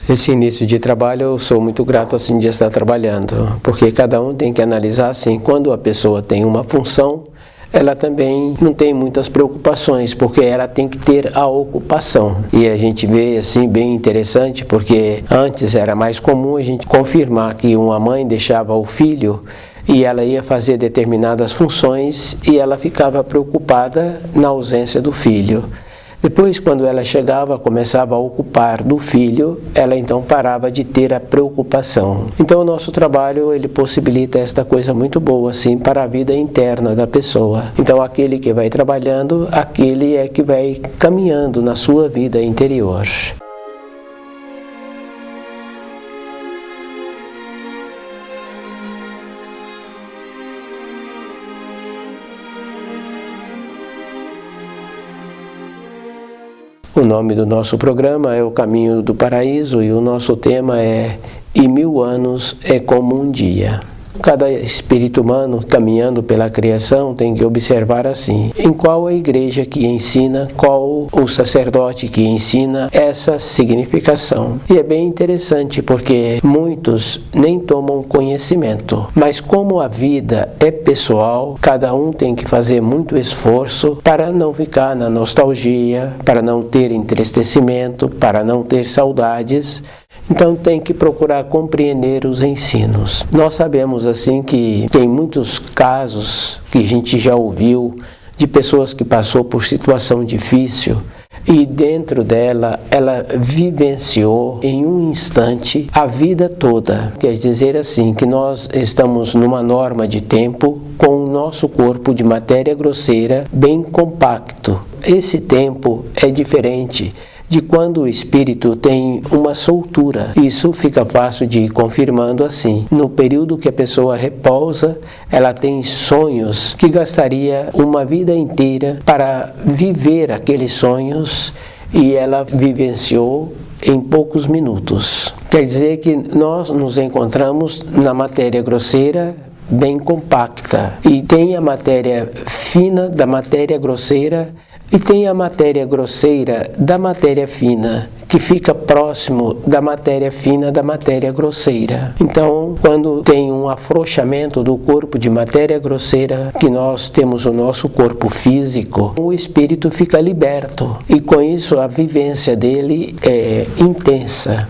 Esse início de trabalho eu sou muito grato assim de estar trabalhando, porque cada um tem que analisar assim, quando a pessoa tem uma função, ela também não tem muitas preocupações, porque ela tem que ter a ocupação. E a gente vê assim bem interessante, porque antes era mais comum a gente confirmar que uma mãe deixava o filho e ela ia fazer determinadas funções e ela ficava preocupada na ausência do filho. Depois, quando ela chegava, começava a ocupar do filho, ela então parava de ter a preocupação. Então, o nosso trabalho, ele possibilita esta coisa muito boa, assim, para a vida interna da pessoa. Então, aquele que vai trabalhando, aquele é que vai caminhando na sua vida interior. O nome do nosso programa é O Caminho do Paraíso e o nosso tema é E 1000 anos é como um dia. Cada espírito humano caminhando pela criação tem que observar assim, em qual a igreja que ensina, qual o sacerdote que ensina essa significação. E é bem interessante porque muitos nem tomam conhecimento, mas como a vida é pessoal, cada um tem que fazer muito esforço para não ficar na nostalgia, para não ter entristecimento, para não ter saudades. Então tem que procurar compreender os ensinos. Nós sabemos assim que tem muitos casos que a gente já ouviu de pessoas que passou por situação difícil e dentro dela ela vivenciou em um instante a vida toda. Quer dizer assim que nós estamos numa norma de tempo com o nosso corpo de matéria grosseira bem compacto. Esse tempo é diferente de quando o espírito tem uma soltura. Isso fica fácil de ir confirmando assim. No período que a pessoa repousa, ela tem sonhos que gastaria uma vida inteira para viver aqueles sonhos e ela vivenciou em poucos minutos. Quer dizer que nós nos encontramos na matéria grosseira bem compacta e tem a matéria fina da matéria grosseira e tem a matéria grosseira da matéria fina, que fica próximo da matéria fina da matéria grosseira. Então, quando tem um afrouxamento do corpo de matéria grosseira, que nós temos o nosso corpo físico, o espírito fica liberto e com isso a vivência dele é intensa.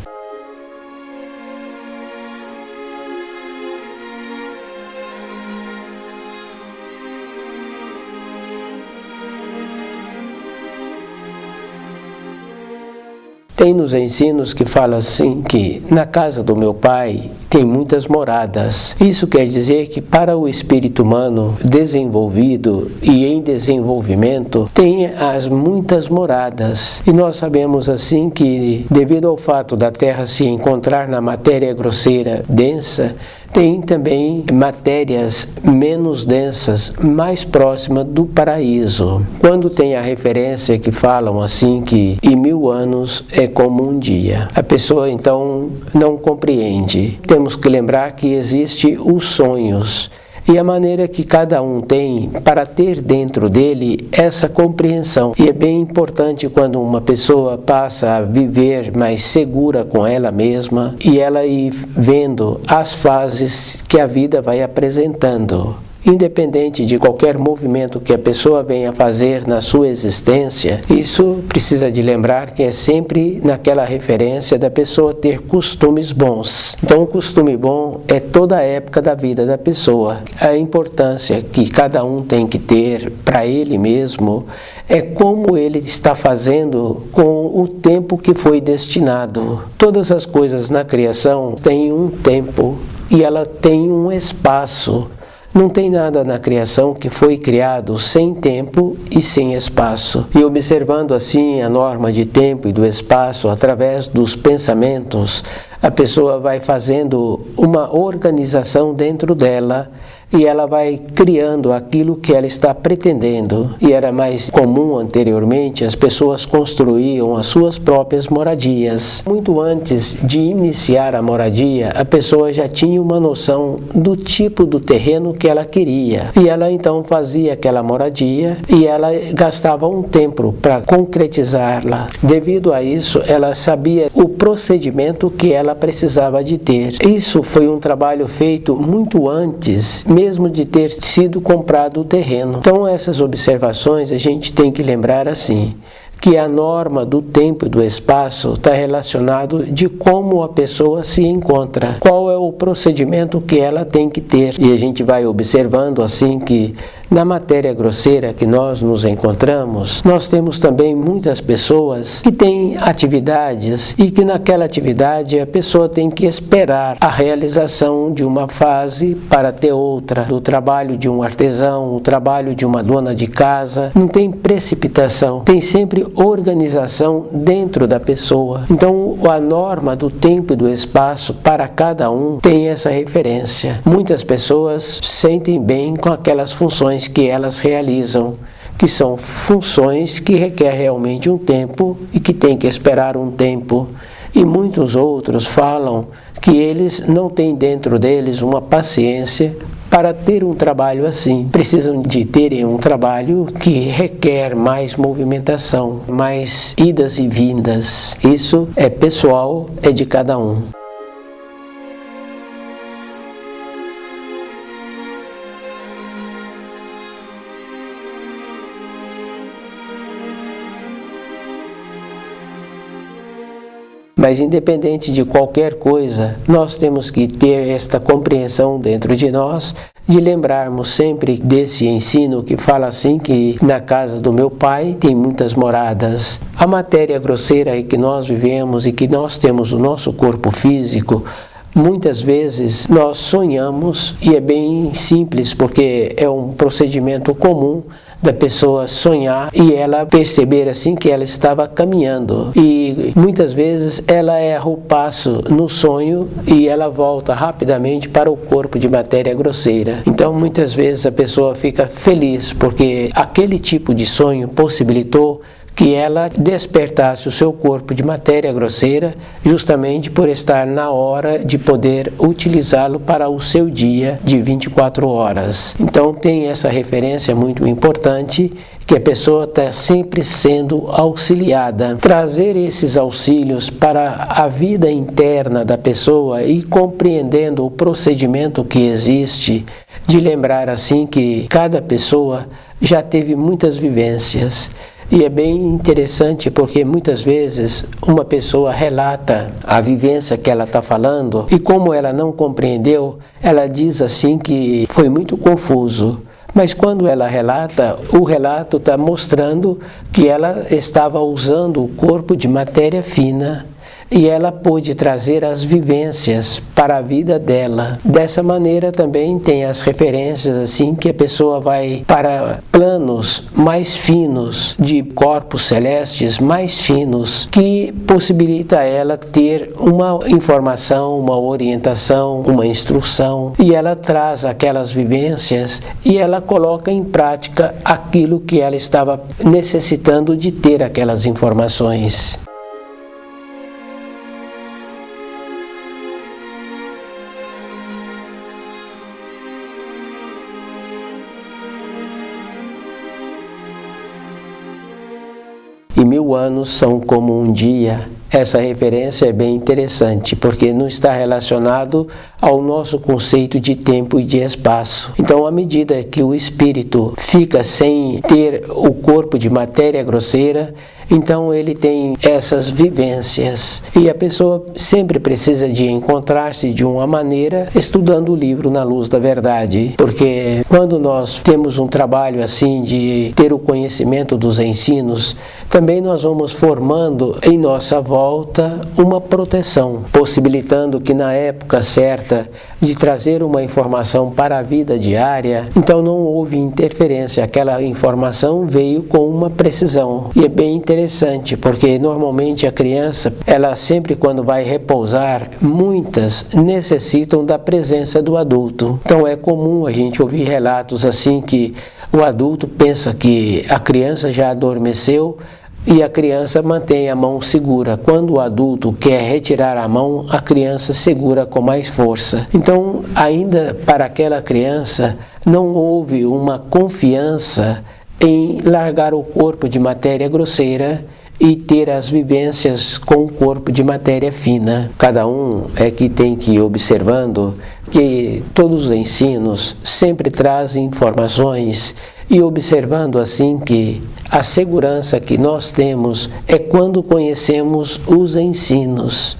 Tem nos ensinos que fala assim que na casa do meu pai tem muitas moradas. Isso quer dizer que para o espírito humano desenvolvido e em desenvolvimento tem as muitas moradas. E nós sabemos assim que devido ao fato da Terra se encontrar na matéria grosseira densa, tem também matérias menos densas, mais próximas do paraíso. Quando tem a referência que falam assim que em 1000 anos é como um dia, a pessoa então não compreende. Temos que lembrar que existem os sonhos e a maneira que cada um tem para ter dentro dele essa compreensão. E é bem importante quando uma pessoa passa a viver mais segura com ela mesma e ela ir vendo as fases que a vida vai apresentando. Independente de qualquer movimento que a pessoa venha fazer na sua existência, isso precisa de lembrar que é sempre naquela referência da pessoa ter costumes bons. Então, o costume bom é toda a época da vida da pessoa. A importância que cada um tem que ter para ele mesmo é como ele está fazendo com o tempo que foi destinado. Todas as coisas na criação têm um tempo e ela tem um espaço. Não tem nada na criação que foi criado sem tempo e sem espaço. E observando assim a norma de tempo e do espaço através dos pensamentos, a pessoa vai fazendo uma organização dentro dela e ela vai criando aquilo que ela está pretendendo. E era mais comum anteriormente, as pessoas construíam as suas próprias moradias. Muito antes de iniciar a moradia, a pessoa já tinha uma noção do tipo do terreno que ela queria. E ela então fazia aquela moradia e ela gastava um tempo para concretizá-la. Devido a isso, ela sabia o procedimento que ela precisava de ter. Isso foi um trabalho feito muito antes, mesmo de ter sido comprado o terreno. Então, essas observações a gente tem que lembrar assim, que a norma do tempo e do espaço está relacionado de como a pessoa se encontra, qual é o procedimento que ela tem que ter. E a gente vai observando assim que na matéria grosseira que nós nos encontramos, nós temos também muitas pessoas que têm atividades e que naquela atividade a pessoa tem que esperar a realização de uma fase para ter outra. O trabalho de um artesão, o trabalho de uma dona de casa, não tem precipitação, tem sempre organização dentro da pessoa. Então, a norma do tempo e do espaço para cada um tem essa referência. Muitas pessoas sentem bem com aquelas funções que elas realizam, que são funções que requerem realmente um tempo e que tem que esperar um tempo. E muitos outros falam que eles não têm dentro deles uma paciência para ter um trabalho assim. Precisam de terem um trabalho que requer mais movimentação, mais idas e vindas. Isso é pessoal, é de cada um. Mas independente de qualquer coisa, nós temos que ter esta compreensão dentro de nós, de lembrarmos sempre desse ensino que fala assim que na casa do meu pai tem muitas moradas. A matéria grosseira que nós vivemos e que nós temos o nosso corpo físico, muitas vezes nós sonhamos, e é bem simples porque é um procedimento comum da pessoa sonhar e ela perceber assim que ela estava caminhando, e muitas vezes ela erra o passo no sonho e ela volta rapidamente para o corpo de matéria grosseira. Então muitas vezes a pessoa fica feliz porque aquele tipo de sonho possibilitou que ela despertasse o seu corpo de matéria grosseira, justamente por estar na hora de poder utilizá-lo para o seu dia de 24 horas. Então tem essa referência muito importante, que a pessoa está sempre sendo auxiliada. Trazer esses auxílios para a vida interna da pessoa e compreendendo o procedimento que existe, de lembrar assim que cada pessoa já teve muitas vivências. E é bem interessante porque muitas vezes uma pessoa relata a vivência que ela está falando e como ela não compreendeu, ela diz assim que foi muito confuso. Mas quando ela relata, o relato está mostrando que ela estava usando o corpo de matéria fina e ela pôde trazer as vivências para a vida dela. Dessa maneira também tem as referências assim que a pessoa vai para planos mais finos, de corpos celestes mais finos, que possibilita ela ter uma informação, uma orientação, uma instrução, e ela traz aquelas vivências e ela coloca em prática aquilo que ela estava necessitando de ter aquelas informações. E 1000 anos são como um dia. Essa referência é bem interessante, porque não está relacionado ao nosso conceito de tempo e de espaço. Então, à medida que o espírito fica sem ter o corpo de matéria grosseira, então ele tem essas vivências. E a pessoa sempre precisa de encontrar-se de uma maneira estudando o livro Na Luz da Verdade. Porque quando nós temos um trabalho assim de ter o conhecimento dos ensinos, também nós vamos formando em nossa volta uma proteção, possibilitando que na época certa de trazer uma informação para a vida diária, então não houve interferência, aquela informação veio com uma precisão. E é bem interessante interessante, porque normalmente a criança, ela sempre quando vai repousar, muitas necessitam da presença do adulto. Então é comum a gente ouvir relatos assim que o adulto pensa que a criança já adormeceu e a criança mantém a mão segura. Quando o adulto quer retirar a mão, a criança segura com mais força. Então, ainda para aquela criança, não houve uma confiança em largar o corpo de matéria grosseira e ter as vivências com o corpo de matéria fina. Cada um é que tem que ir observando que todos os ensinos sempre trazem informações e observando assim que a segurança que nós temos é quando conhecemos os ensinos.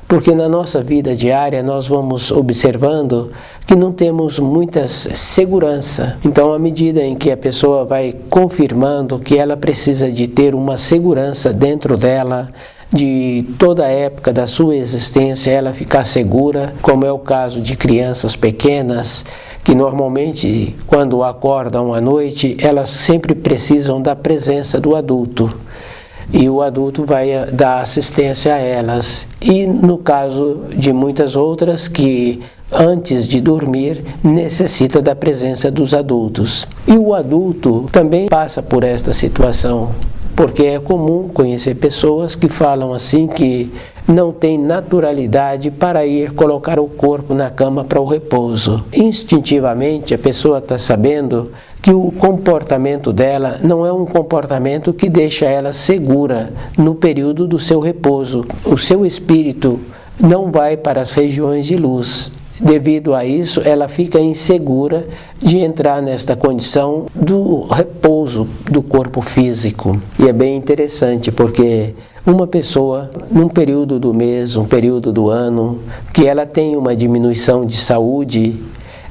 Porque na nossa vida diária nós vamos observando que não temos muita segurança. Então, à medida em que a pessoa vai confirmando que ela precisa de ter uma segurança dentro dela, de toda a época da sua existência, ela ficar segura, como é o caso de crianças pequenas, que normalmente, quando acordam à noite, elas sempre precisam da presença do adulto. E o adulto vai dar assistência a elas. E no caso de muitas outras que antes de dormir necessita da presença dos adultos. E o adulto também passa por esta situação, porque é comum conhecer pessoas que falam assim que não tem naturalidade para ir colocar o corpo na cama para o repouso. Instintivamente a pessoa está sabendo que o comportamento dela não é um comportamento que deixa ela segura no período do seu repouso. O seu espírito não vai para as regiões de luz. Devido a isso, ela fica insegura de entrar nesta condição do repouso do corpo físico. E é bem interessante, porque uma pessoa, num período do mês, um período do ano, que ela tem uma diminuição de saúde,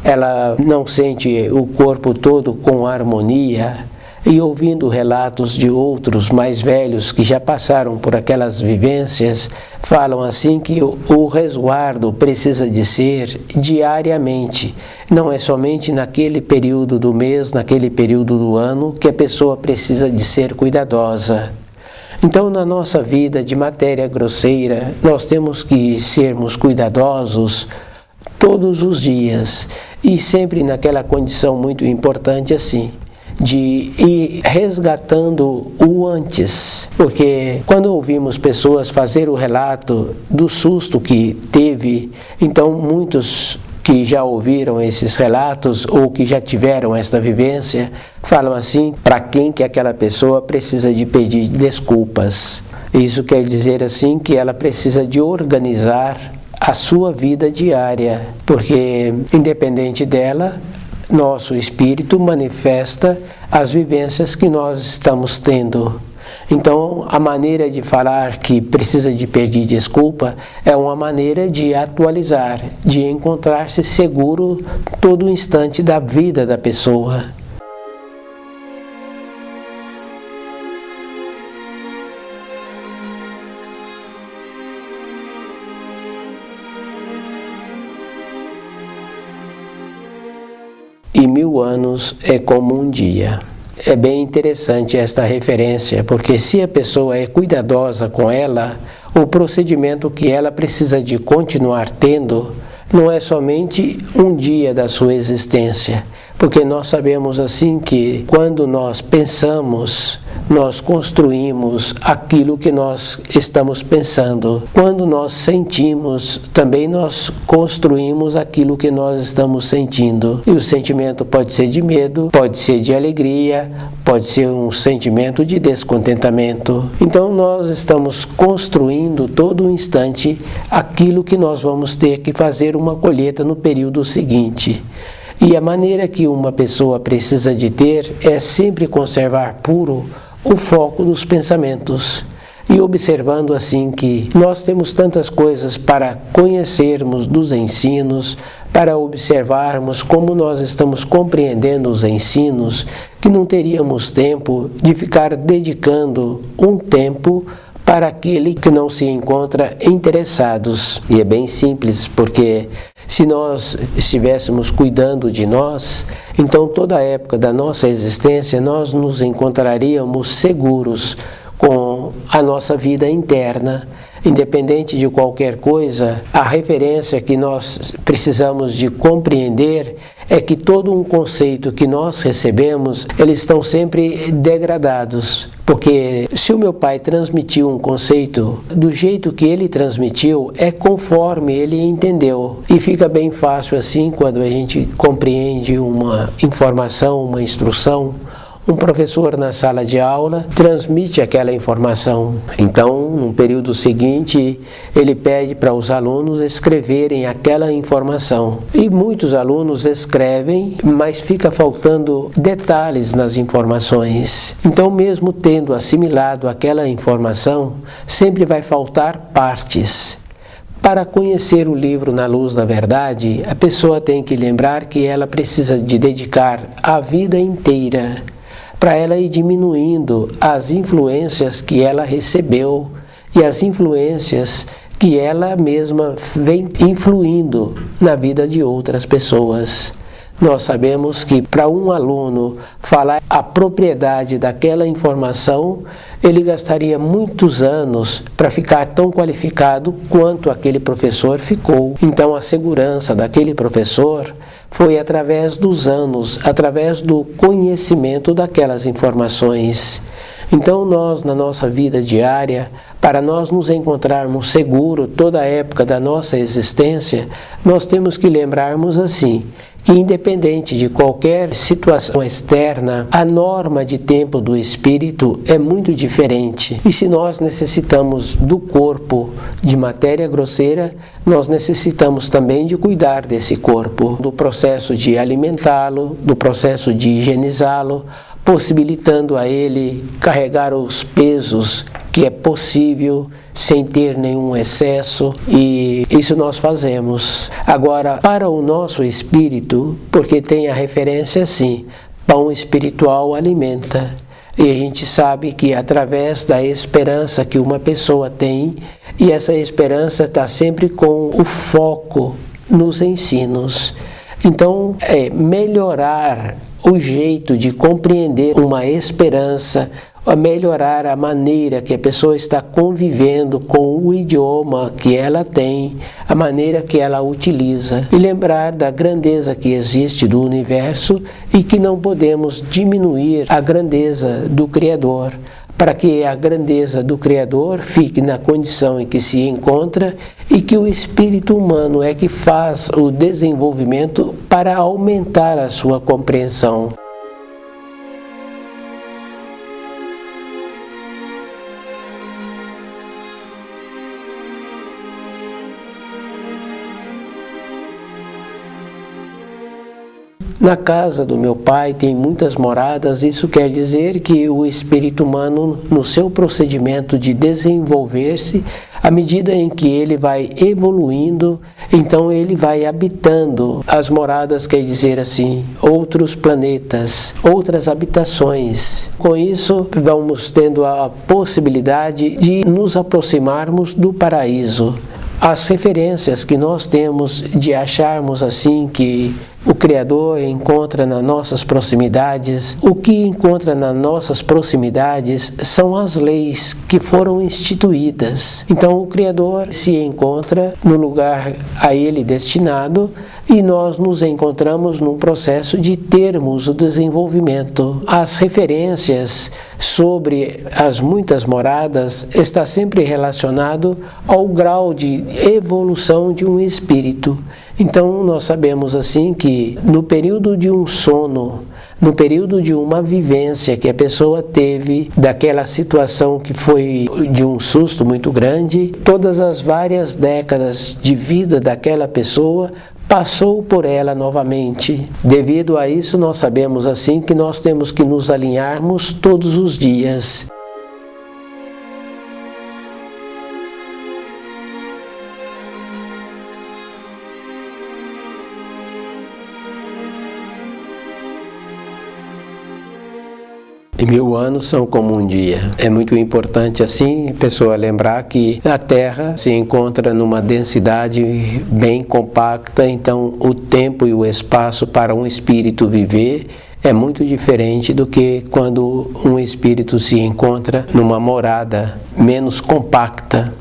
ela não sente o corpo todo com harmonia, e ouvindo relatos de outros mais velhos que já passaram por aquelas vivências, falam assim que o resguardo precisa de ser diariamente. Não é somente naquele período do mês, naquele período do ano, que a pessoa precisa de ser cuidadosa. Então, na nossa vida de matéria grosseira, nós temos que sermos cuidadosos todos os dias e sempre naquela condição muito importante assim, de ir resgatando o antes. Porque quando ouvimos pessoas fazer o relato do susto que teve, então muitos que já ouviram esses relatos ou que já tiveram esta vivência, falam assim, para quem que aquela pessoa precisa de pedir desculpas. Isso quer dizer assim que ela precisa de organizar a sua vida diária, porque independente dela, nosso espírito manifesta as vivências que nós estamos tendo. Então, a maneira de falar que precisa de pedir desculpa é uma maneira de atualizar, de encontrar-se seguro todo instante da vida da pessoa. E 1000 anos é como um dia. É bem interessante esta referência, porque se a pessoa é cuidadosa com ela, o procedimento que ela precisa de continuar tendo não é somente um dia da sua existência, porque nós sabemos assim que quando nós pensamos, nós construímos aquilo que nós estamos pensando. Quando nós sentimos, também nós construímos aquilo que nós estamos sentindo. E o sentimento pode ser de medo, pode ser de alegria, pode ser um sentimento de descontentamento. Então nós estamos construindo todo instante aquilo que nós vamos ter que fazer uma colheita no período seguinte. E a maneira que uma pessoa precisa de ter é sempre conservar puro o foco dos pensamentos. E observando assim que nós temos tantas coisas para conhecermos dos ensinos, para observarmos como nós estamos compreendendo os ensinos, que não teríamos tempo de ficar dedicando um tempo para aquele que não se encontra interessados. E é bem simples, porque se nós estivéssemos cuidando de nós, então toda a época da nossa existência nós nos encontraríamos seguros, com a nossa vida interna. Independente de qualquer coisa, a referência que nós precisamos de compreender é que todo um conceito que nós recebemos, eles estão sempre degradados. Porque se o meu pai transmitiu um conceito, do jeito que ele transmitiu, é conforme ele entendeu. E fica bem fácil assim quando a gente compreende uma informação, uma instrução. Um professor na sala de aula transmite aquela informação. Então, no período seguinte, ele pede para os alunos escreverem aquela informação. E muitos alunos escrevem, mas fica faltando detalhes nas informações. Então, mesmo tendo assimilado aquela informação, sempre vai faltar partes. Para conhecer o livro Na Luz da Verdade, a pessoa tem que lembrar que ela precisa de dedicar a vida inteira para ela ir diminuindo as influências que ela recebeu e as influências que ela mesma vem influindo na vida de outras pessoas. Nós sabemos que para um aluno falar a propriedade daquela informação, ele gastaria muitos anos para ficar tão qualificado quanto aquele professor ficou. Então a segurança daquele professor foi através dos anos, através do conhecimento daquelas informações. Então nós, na nossa vida diária, para nós nos encontrarmos seguros toda a época da nossa existência, nós temos que lembrarmos assim, que independente de qualquer situação externa, a norma de tempo do espírito é muito diferente. E se nós necessitamos do corpo de matéria grosseira, nós necessitamos também de cuidar desse corpo, do processo de alimentá-lo, do processo de higienizá-lo, possibilitando a ele carregar os pesos que é possível sem ter nenhum excesso, e isso nós fazemos. Agora, para o nosso espírito, porque tem a referência assim, pão espiritual alimenta, e a gente sabe que através da esperança que uma pessoa tem, e essa esperança está sempre com o foco nos ensinos. Então, melhorar o jeito de compreender uma esperança, a melhorar a maneira que a pessoa está convivendo com o idioma que ela tem, a maneira que ela utiliza, e lembrar da grandeza que existe do universo e que não podemos diminuir a grandeza do Criador, para que a grandeza do Criador fique na condição em que se encontra e que o espírito humano é que faz o desenvolvimento para aumentar a sua compreensão. Na casa do meu pai tem muitas moradas, isso quer dizer que o espírito humano, no seu procedimento de desenvolver-se, à medida em que ele vai evoluindo, então ele vai habitando as moradas, quer dizer assim, outros planetas, outras habitações. Com isso, vamos tendo a possibilidade de nos aproximarmos do paraíso. As referências que nós temos de acharmos assim que o Criador encontra nas nossas proximidades, o que encontra nas nossas proximidades são as leis que foram instituídas. Então o Criador se encontra no lugar a ele destinado e nós nos encontramos num processo de termos o desenvolvimento. As referências sobre as muitas moradas está sempre relacionado ao grau de evolução de um espírito. Então nós sabemos assim que no período de um sono, no período de uma vivência que a pessoa teve daquela situação que foi de um susto muito grande, todas as várias décadas de vida daquela pessoa passou por ela novamente. Devido a isso, nós sabemos assim que nós temos que nos alinharmos todos os dias. E 1000 anos são como um dia. É muito importante assim a pessoa lembrar que a Terra se encontra numa densidade bem compacta, então o tempo e o espaço para um espírito viver é muito diferente do que quando um espírito se encontra numa morada menos compacta.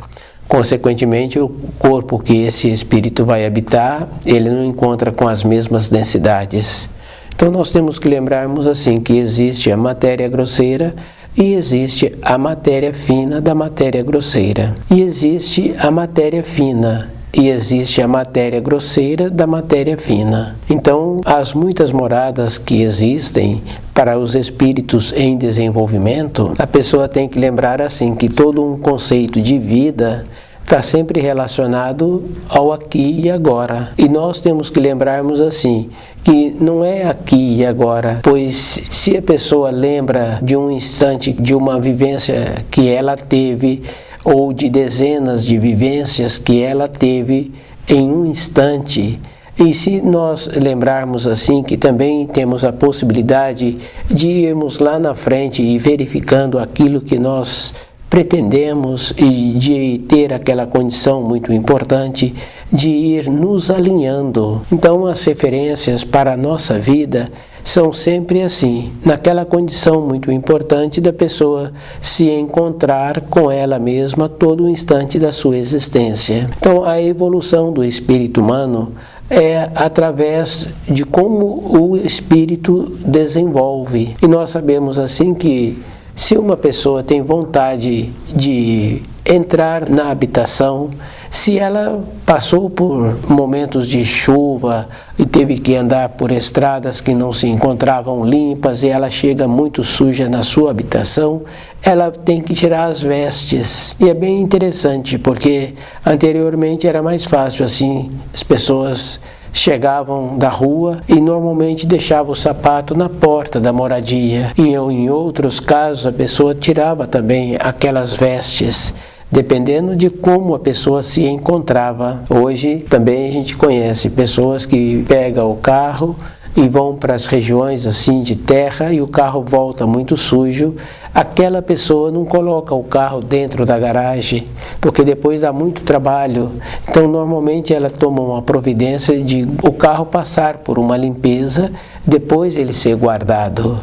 Consequentemente, o corpo que esse espírito vai habitar, ele não encontra com as mesmas densidades. Então nós temos que lembrarmos assim que existe a matéria grosseira e existe a matéria fina da matéria grosseira. E existe a matéria fina e existe a matéria grosseira da matéria fina. Então, as muitas moradas que existem para os espíritos em desenvolvimento, a pessoa tem que lembrar assim que todo um conceito de vida está sempre relacionado ao aqui e agora. E nós temos que lembrarmos assim, que não é aqui e agora, pois se a pessoa lembra de um instante, de uma vivência que ela teve, ou de dezenas de vivências que ela teve em um instante, e se nós lembrarmos assim que também temos a possibilidade de irmos lá na frente e verificando aquilo que nós pretendemos e de ter aquela condição muito importante de ir nos alinhando. Então as referências para a nossa vida são sempre assim, naquela condição muito importante da pessoa se encontrar com ela mesma todo o instante da sua existência. Então a evolução do espírito humano é através de como o espírito desenvolve. E nós sabemos assim que se uma pessoa tem vontade de entrar na habitação, se ela passou por momentos de chuva e teve que andar por estradas que não se encontravam limpas e ela chega muito suja na sua habitação, ela tem que tirar as vestes. E é bem interessante, porque anteriormente era mais fácil assim, as pessoas chegavam da rua e normalmente deixavam o sapato na porta da moradia. E em outros casos a pessoa tirava também aquelas vestes, dependendo de como a pessoa se encontrava. Hoje também a gente conhece pessoas que pegam o carro e vão para as regiões assim de terra e o carro volta muito sujo. Aquela pessoa não coloca o carro dentro da garagem, porque depois dá muito trabalho. Então normalmente ela toma uma providência de o carro passar por uma limpeza, depois ele ser guardado.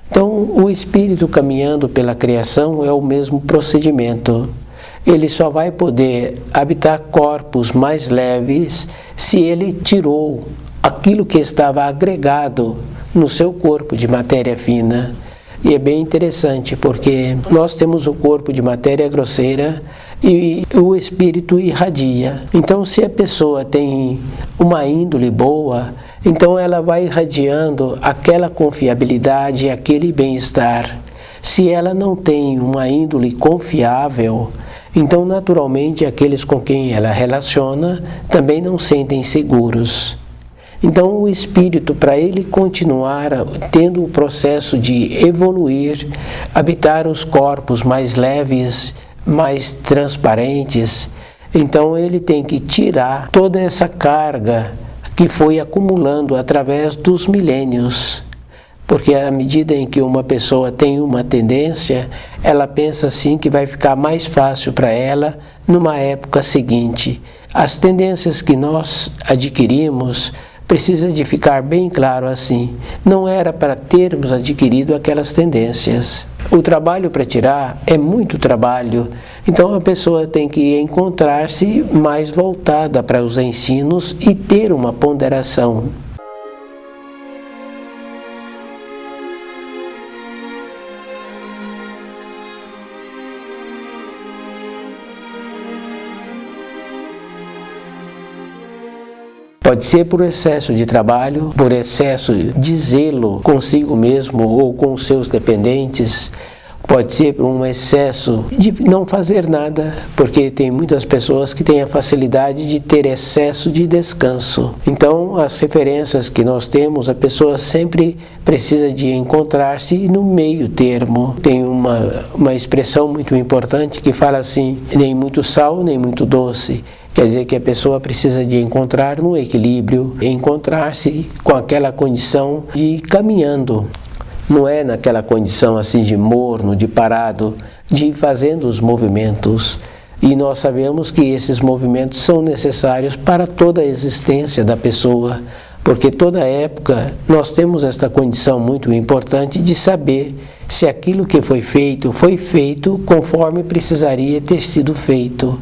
Então o espírito caminhando pela criação é o mesmo procedimento. Ele só vai poder habitar corpos mais leves se ele tirou aquilo que estava agregado no seu corpo de matéria fina. E é bem interessante, porque nós temos o corpo de matéria grosseira e o espírito irradia. Então, se a pessoa tem uma índole boa, então ela vai irradiando aquela confiabilidade, aquele bem-estar. Se ela não tem uma índole confiável, então naturalmente aqueles com quem ela relaciona também não sentem seguros. Então o espírito, para ele continuar tendo o processo de evoluir, habitar os corpos mais leves, mais transparentes, então ele tem que tirar toda essa carga que foi acumulando através dos milênios. Porque à medida em que uma pessoa tem uma tendência, ela pensa assim que vai ficar mais fácil para ela numa época seguinte. As tendências que nós adquirimos precisa de ficar bem claro assim, não era para termos adquirido aquelas tendências. O trabalho para tirar é muito trabalho, então a pessoa tem que encontrar-se mais voltada para os ensinos e ter uma ponderação. Pode ser por excesso de trabalho, por excesso de zelo consigo mesmo ou com os seus dependentes. Pode ser por um excesso de não fazer nada, porque tem muitas pessoas que têm a facilidade de ter excesso de descanso. Então, as referências que nós temos, a pessoa sempre precisa de encontrar-se no meio termo. Tem uma expressão muito importante que fala assim, nem muito sal, nem muito doce. Quer dizer que a pessoa precisa de encontrar um equilíbrio, encontrar-se com aquela condição de ir caminhando. Não é naquela condição assim de morno, de parado, de ir fazendo os movimentos. E nós sabemos que esses movimentos são necessários para toda a existência da pessoa, porque toda época nós temos esta condição muito importante de saber se aquilo que foi feito conforme precisaria ter sido feito.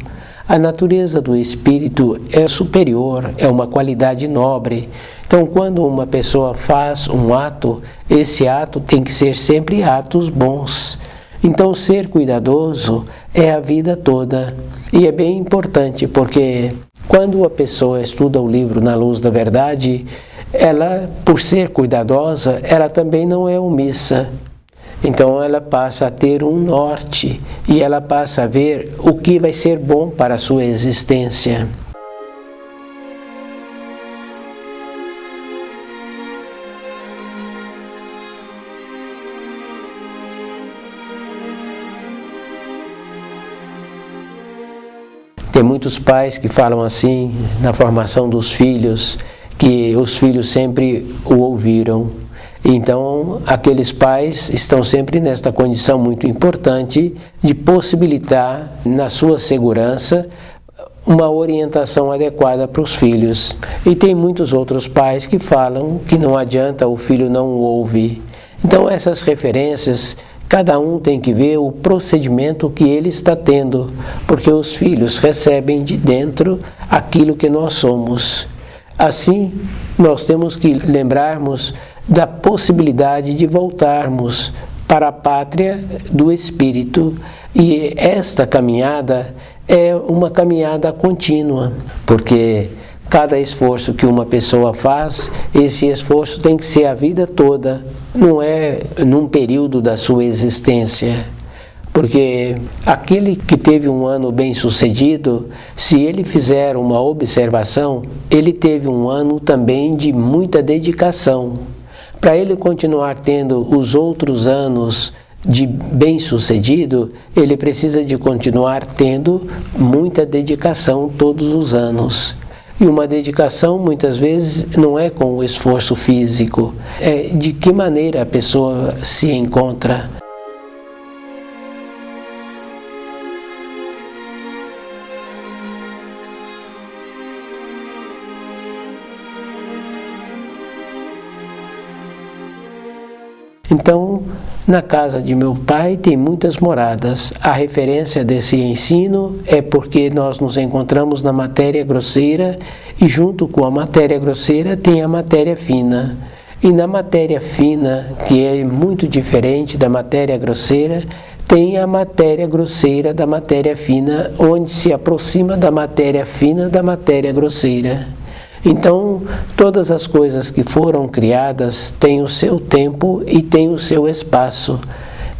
A natureza do espírito é superior, é uma qualidade nobre. Então, quando uma pessoa faz um ato, esse ato tem que ser sempre atos bons. Então, ser cuidadoso é a vida toda. E é bem importante, porque quando a pessoa estuda o livro Na Luz da Verdade, ela, por ser cuidadosa, ela também não é omissa. Então ela passa a ter um norte e ela passa a ver o que vai ser bom para a sua existência. Tem muitos pais que falam assim na formação dos filhos, que os filhos sempre o ouviram. Então, aqueles pais estão sempre nesta condição muito importante de possibilitar, na sua segurança, uma orientação adequada para os filhos. E tem muitos outros pais que falam que não adianta, o filho não o ouve. Então, essas referências, cada um tem que ver o procedimento que ele está tendo, porque os filhos recebem de dentro aquilo que nós somos. Assim, nós temos que lembrarmos da possibilidade de voltarmos para a pátria do Espírito. E esta caminhada é uma caminhada contínua, porque cada esforço que uma pessoa faz, esse esforço tem que ser a vida toda, não é num período da sua existência. Porque aquele que teve um ano bem sucedido, se ele fizer uma observação, ele teve um ano também de muita dedicação. Para ele continuar tendo os outros anos de bem sucedido, ele precisa de continuar tendo muita dedicação todos os anos. E uma dedicação muitas vezes não é com o esforço físico, é de que maneira a pessoa se encontra. Então, na casa de meu pai tem muitas moradas. A referência desse ensino é porque nós nos encontramos na matéria grosseira e junto com a matéria grosseira tem a matéria fina. E na matéria fina, que é muito diferente da matéria grosseira, tem a matéria grosseira da matéria fina, onde se aproxima da matéria fina da matéria grosseira. Então, todas as coisas que foram criadas têm o seu tempo e têm o seu espaço.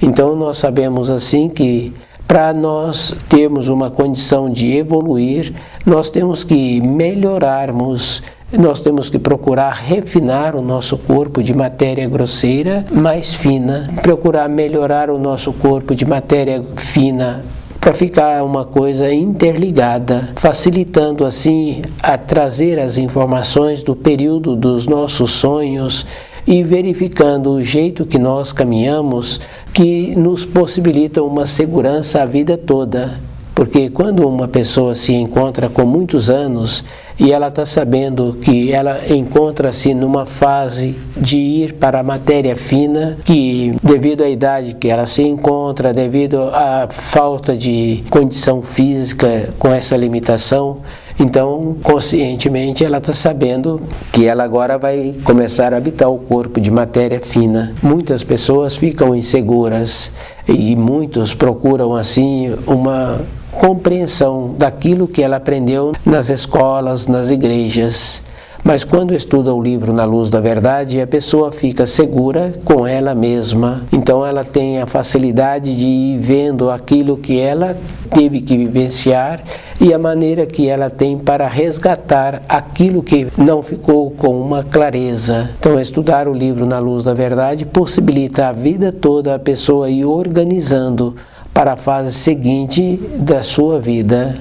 Então, nós sabemos assim que para nós termos uma condição de evoluir, nós temos que melhorarmos, nós temos que procurar refinar o nosso corpo de matéria grosseira mais fina, procurar melhorar o nosso corpo de matéria fina, para ficar uma coisa interligada, facilitando assim a trazer as informações do período dos nossos sonhos e verificando o jeito que nós caminhamos, que nos possibilita uma segurança a vida toda. Porque quando uma pessoa se encontra com muitos anos e ela está sabendo que ela encontra-se numa fase de ir para a matéria fina, que devido à idade que ela se encontra, devido à falta de condição física com essa limitação, então conscientemente ela está sabendo que ela agora vai começar a habitar o corpo de matéria fina. Muitas pessoas ficam inseguras e muitos procuram assim uma compreensão daquilo que ela aprendeu nas escolas, nas igrejas. Mas quando estuda o livro Na Luz da Verdade, a pessoa fica segura com ela mesma. Então ela tem a facilidade de ir vendo aquilo que ela teve que vivenciar e a maneira que ela tem para resgatar aquilo que não ficou com uma clareza. Então estudar o livro Na Luz da Verdade possibilita a vida toda a pessoa ir organizando para a fase seguinte da sua vida.